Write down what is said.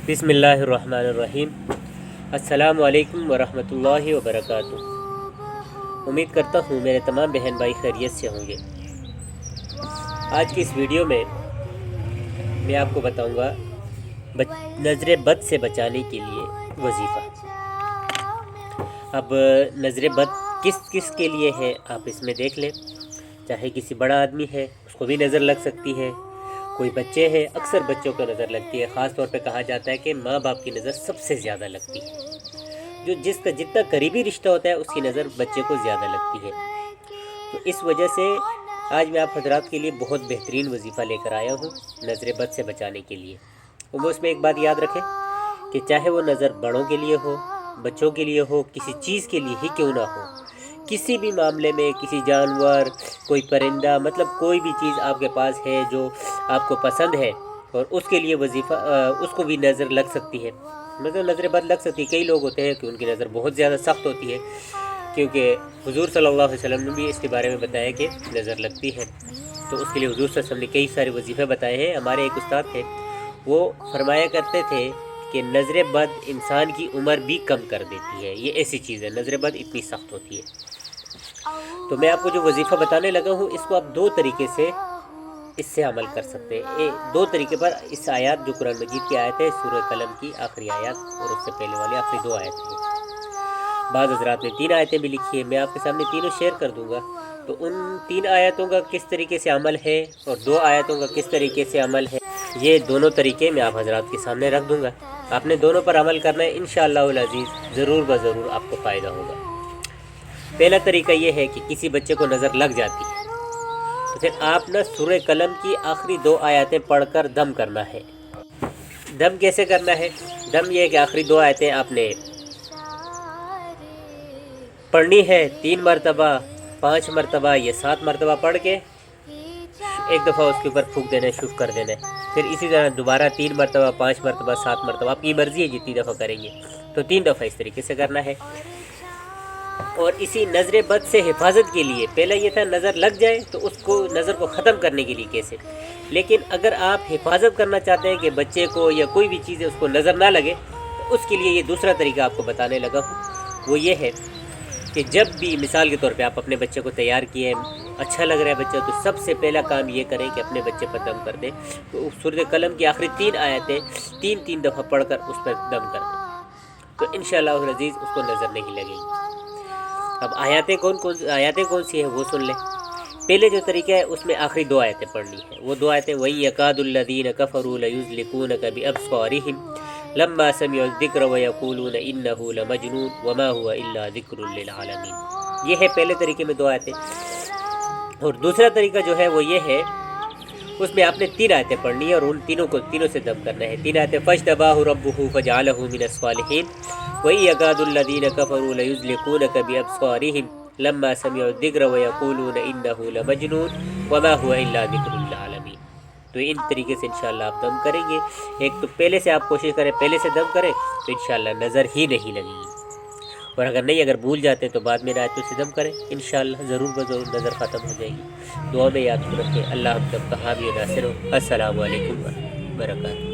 बिस्मिल्लाहिर्रहमानिर्रहीम। अस्सलामु अलैकुम वरहमतुल्लाहि वबरकातुहू। उम्मीद करता हूँ मेरे तमाम बहन भाई खैरियत से होंगे। आज की इस वीडियो में मैं आपको बताऊँगा नज़र बद से बचाने के लिए वजीफ़ा। अब नज़र बद किस किस के लिए है आप इसमें देख लें। चाहे किसी बड़ा आदमी है उसको भी नज़र लग सकती है, कोई बच्चे हैं, अक्सर बच्चों को नज़र लगती है। ख़ास तौर पे कहा जाता है कि माँ बाप की नज़र सबसे ज़्यादा लगती है। जो जिसका जितना करीबी रिश्ता होता है उसकी नज़र बच्चे को ज़्यादा लगती है। तो इस वजह से आज मैं आप हजरात के लिए बहुत बेहतरीन वजीफ़ा लेकर आया हूँ नज़र बद से बचाने के लिए। वो उसमें एक बात याद रखें कि चाहे वो नज़र बड़ों के लिए हो, बच्चों के लिए हो, किसी चीज़ के लिए ही क्यों ना हो, किसी भी मामले में, किसी जानवर, कोई परिंदा, मतलब कोई भी चीज़ आपके पास है जो आपको पसंद है और उसके लिए वजीफ़ा उसको भी नज़र लग सकती है, मतलब नज़र बद लग सकती है। कई लोग होते हैं कि उनकी नज़र बहुत ज़्यादा सख्त होती है, क्योंकि हुजूर सल्लल्लाहु अलैहि वसल्लम ने भी इसके बारे में बताया कि नज़र लगती है। तो उसके लिए हुजूर सल्लल्लाहु अलैहि वसल्लम ने कई सारे वजीफ़े बताए हैं। हमारे एक उस्ताद थे, वो फरमाया करते थे कि नज़र बद इंसान की उम्र भी कम कर देती है। ये ऐसी चीज़ है, नज़र बद इतनी सख्त होती है। तो मैं आपको जो वजीफ़ा बताने लगा हूँ इसको आप दो तरीके से इससे अमल कर सकते हैं। दो तरीके पर इस आयत जो कुरान मजीद की आयत है, सूरह कलम की आखिरी आयत और उससे पहले वाली आखिरी दो आयत है। बाज़ हज़रात ने 3 आयतें भी लिखी है, मैं आपके सामने तीनों शेयर कर दूंगा। तो उन 3 आयतों का किस तरीके से अमल है और 2 आयतों का किस तरीके से अमल है, ये दोनों तरीके मैं आप हज़रात के सामने रख दूंगा। आपने दोनों पर अमल करना है, इंशाअल्लाहुल अज़ीज़ ज़रूर ब ज़रूर आपको फ़ायदा होगा। पहला तरीका ये है कि किसी बच्चे को नज़र लग जाती है तो फिर आप ना सूरह कलम की आखिरी 2 आयतें पढ़कर दम करना है। दम कैसे करना है? दम ये है कि आखिरी 2 आयतें आपने पढ़नी है 3 मरतबा, 5 मरतबा या 7 मरतबा पढ़ के एक दफ़ा उसके ऊपर फूंक देना है, शुफ कर देना है। फिर इसी तरह दोबारा 3 मरतबा, 5 मरतबा, 7 मरतबा, आपकी मर्ज़ी है जितनी दफ़ा करेंगे। तो 3 दफ़ा इस तरीके से करना है। और इसी नज़र बद से हिफाजत के लिए, पहला ये था नज़र लग जाए तो उसको नज़र को ख़त्म करने के लिए कैसे, लेकिन अगर आप हिफाजत करना चाहते हैं कि बच्चे को या कोई भी चीज़ है उसको नज़र ना लगे, तो उसके लिए ये दूसरा तरीका आपको बताने लगा हूँ। वो ये है कि जब भी मिसाल के तौर पे आप अपने बच्चे को तैयार किए, अच्छा लग रहा है बच्चा, तो सबसे पहला काम ये करें कि अपने बच्चे पर दम कर दें। तो सूरह कलम की आखिरी 3 आयतें 3-3 दफ़ा पढ़कर उस पर दम कर दें, तो इंशाअल्लाह अज़ीज़ उसको नज़र नहीं लगेगी। अब आयतें कौन सी है वो सुन लें। पहले जो तरीका है उसमें आखिरी 2 आयतें पढ़नी है। वो 2 आयतें वही यकादुल्लज़ीन कफ़रू लयुज़्लिकूनका बिअब्सारिहिम लम्मा समिअ ज़िक्र व यक़ूलून इन्नहु लमजनून वमा हुवा इल्ला ज़िक्रुल लिल आलमीन। ये है पहले तरीके में 2 आयतें। और दूसरा तरीका जो है वो ये है, उसमें आपने 3 आयतें पढ़नी है और उन तीनों से दम करना है। 3 आयतें फज्तबाहु रब्बुहु फजअलहु मिनस सालिहीन वही यकादुल्लज़ीन कफ़रू लयुज़्लिकूनका बिअब्सारिहिम लम्मा समिअ ज़िक्र व यक़ूलून इन्नहु लमजनून वमा हुवा इल्ला ज़िक्रुल लिल आलमीन। तो इन तरीके से इंशाअल्लाह आप दम करेंगे। एक तो पहले से आप कोशिश करें, पहले से दम करें तो इंशाअल्लाह नज़र ही नहीं लगेगी। और अगर भूल जाते तो बाद में आयतों से दम करें, इंशाअल्लाह ज़रूर ब ज़रूर नज़र ख़त्म हो जाएगी। दुआ में याद रखें। अल्लाह हम सब का हामी नासिर हो। अस्सलामु अलैकुम व बरकातहू।